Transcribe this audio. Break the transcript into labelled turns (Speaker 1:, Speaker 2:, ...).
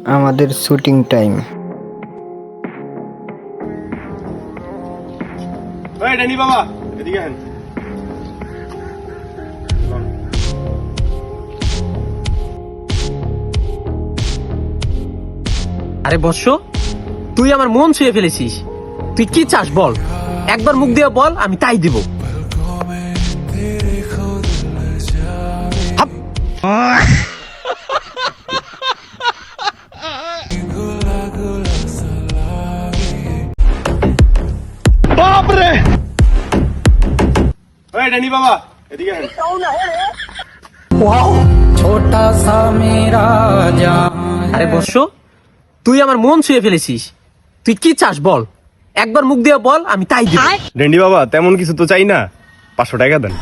Speaker 1: আমাদের shooting time.
Speaker 2: ওই Danny বাবা, এদিকে আসেন।
Speaker 3: আরে বৎস, তুই আমার মন ছুঁয়ে ফেলেছিস। তুই কি চাস বল, একবার মুখ দিয়ে বল, আমি তাই দিব। হাপ।
Speaker 2: বাপরে! ওই ড্যানি বাবা, এদিকে আসেন।
Speaker 4: छोटा सा मेरा जान।
Speaker 3: আরে বৎস, তুই আমার মন ছুঁয়ে ফেলেছিস। তুই কি চাস বল, একবার মুখ দিয়ে বল, আমি তাই দিব।
Speaker 2: ড্যানি বাবা, তেমন কিছু তো চাই না, 500 টাকা দেন।